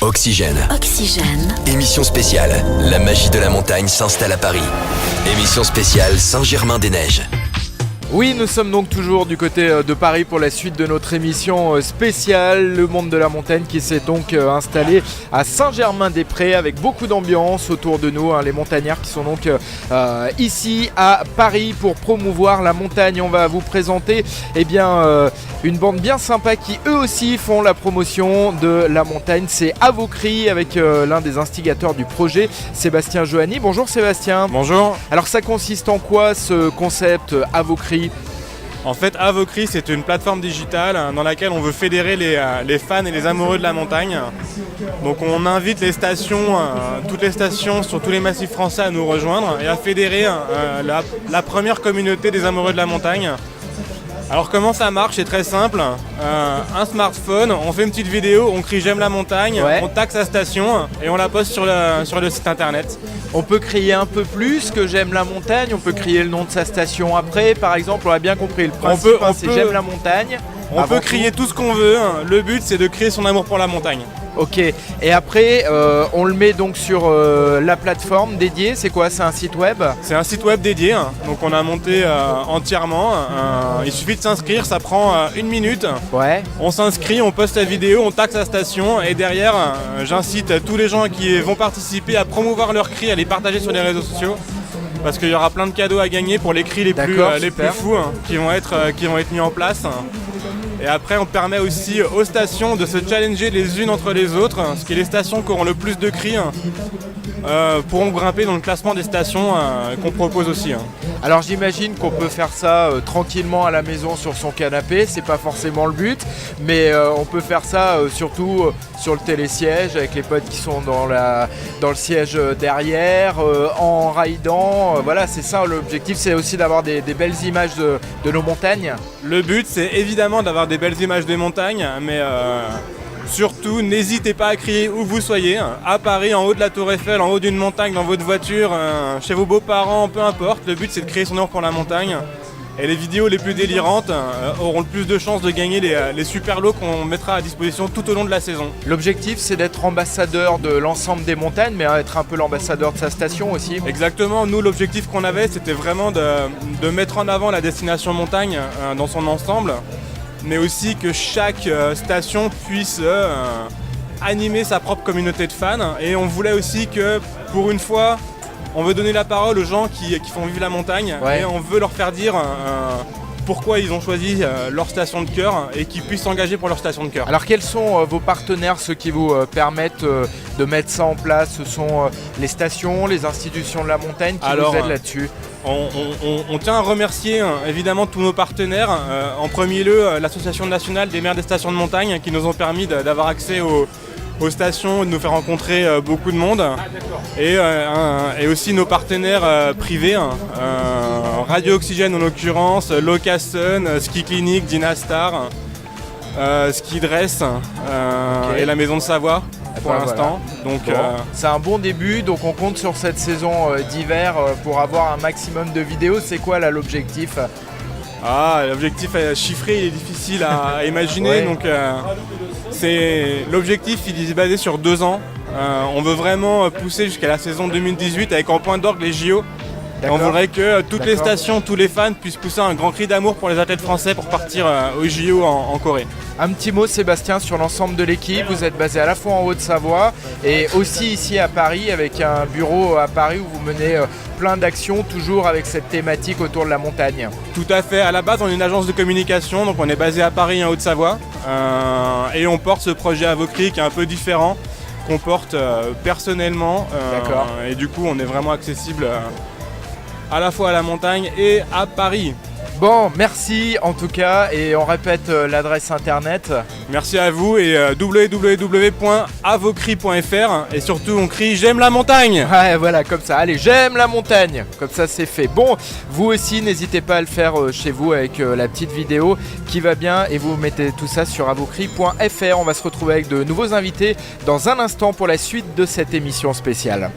Oxygène. Oxygène. Émission spéciale. La magie de la montagne s'installe à Paris. Émission spéciale Saint-Germain-des-Neiges. Oui, nous sommes donc toujours du côté de Paris pour la suite de notre émission spéciale, le monde de la montagne qui s'est donc installé à Saint-Germain-des-Prés avec beaucoup d'ambiance autour de nous, les montagnards qui sont donc ici à Paris pour promouvoir la montagne. On va vous présenter une bande bien sympa qui eux aussi font la promotion de la montagne. C'est Avocry avec l'un des instigateurs du projet, Sébastien Johanny. Bonjour Sébastien. Bonjour. Alors ça consiste en quoi ce concept Avocry ? En fait, Avocry, c'est une plateforme digitale dans laquelle on veut fédérer les fans et les amoureux de la montagne. Donc on invite les stations, toutes les stations sur tous les massifs français à nous rejoindre et à fédérer la première communauté des amoureux de la montagne. Alors comment ça marche? C'est très simple. Un smartphone, on fait une petite vidéo, on crie j'aime la montagne, on tag sa station et on la poste sur le site internet. On peut crier un peu plus que j'aime la montagne, on peut crier le nom de sa station après, par exemple, on a bien compris le principe, c'est j'aime la montagne. On peut crier tout ce qu'on veut, le but c'est de créer son amour pour la montagne. Ok, et après on le met donc sur la plateforme dédiée, c'est quoi? C'est un site web? C'est un site web dédié, donc on a monté entièrement, il suffit de s'inscrire, ça prend 1 minute. Ouais. On s'inscrit, on poste la vidéo, on tag sa station et derrière j'incite tous les gens qui vont participer à promouvoir leurs cris, à les partager sur les réseaux sociaux. Parce qu'il y aura plein de cadeaux à gagner pour les cris les plus fous qui vont être mis en place. Et après on permet aussi aux stations de se challenger les unes entre les autres, ce qui est les stations qui auront le plus de cris pourront grimper dans le classement des stations qu'on propose aussi. Alors j'imagine qu'on peut faire ça tranquillement à la maison sur son canapé, c'est pas forcément le but, mais on peut faire ça surtout sur le télésiège avec les potes qui sont dans le siège derrière, en ridant, voilà, c'est ça l'objectif, c'est aussi d'avoir des belles images de nos montagnes. Le but c'est évidemment d'avoir des belles images des montagnes, mais surtout, n'hésitez pas à crier où vous soyez, à Paris, en haut de la Tour Eiffel, en haut d'une montagne, dans votre voiture, chez vos beaux-parents, peu importe. Le but c'est de créer son amour pour la montagne. Et les vidéos les plus délirantes auront le plus de chances de gagner les super lots qu'on mettra à disposition tout au long de la saison. L'objectif c'est d'être ambassadeur de l'ensemble des montagnes, mais être un peu l'ambassadeur de sa station aussi. Exactement, nous l'objectif qu'on avait c'était vraiment de mettre en avant la destination montagne dans son ensemble, mais aussi que chaque station puisse animer sa propre communauté de fans. Et on voulait aussi que, pour une fois, on veut donner la parole aux gens qui font vivre la montagne, et on veut leur faire dire pourquoi ils ont choisi leur station de cœur et qu'ils puissent s'engager pour leur station de cœur. Alors quels sont vos partenaires, ceux qui vous permettent de mettre ça en place? Ce sont les stations, les institutions de la montagne qui vous aident là-dessus? On tient à remercier évidemment tous nos partenaires. En premier lieu, l'Association nationale des maires des stations de montagne qui nous ont permis d'avoir accès aux stations, de nous faire rencontrer beaucoup de monde. Et aussi nos partenaires privés, Radio Oxygène en l'occurrence, Locasun, Ski Clinic, Dynastar, Ski Dress et la Maison de Savoie. Pour l'instant, donc c'est un bon début, donc on compte sur cette saison d'hiver pour avoir un maximum de vidéos. C'est quoi là l'objectif? L'objectif chiffré il est difficile à imaginer, donc l'objectif il est basé sur 2 ans. On veut vraiment pousser jusqu'à la saison 2018 avec en point d'orgue les JO. Et on voudrait que toutes les stations, tous les fans puissent pousser un grand cri d'amour pour les athlètes français pour partir aux JO en Corée. Un petit mot Sébastien sur l'ensemble de l'équipe, vous êtes basé à la fois en Haute-Savoie et aussi ici à Paris avec un bureau à Paris où vous menez plein d'actions toujours avec cette thématique autour de la montagne. Tout à fait, à la base on est une agence de communication, donc on est basé à Paris en Haute-Savoie et on porte ce projet Avocry qui est un peu différent, qu'on porte personnellement et du coup on est vraiment accessible à la fois à la montagne et à Paris. Bon, merci en tout cas, et on répète l'adresse internet. Merci à vous et www.avocry.fr et surtout on crie j'aime la montagne. Ouais, voilà, comme ça, allez, j'aime la montagne, comme ça c'est fait. Bon, vous aussi n'hésitez pas à le faire chez vous avec la petite vidéo qui va bien et vous mettez tout ça sur avocry.fr. On va se retrouver avec de nouveaux invités dans un instant pour la suite de cette émission spéciale.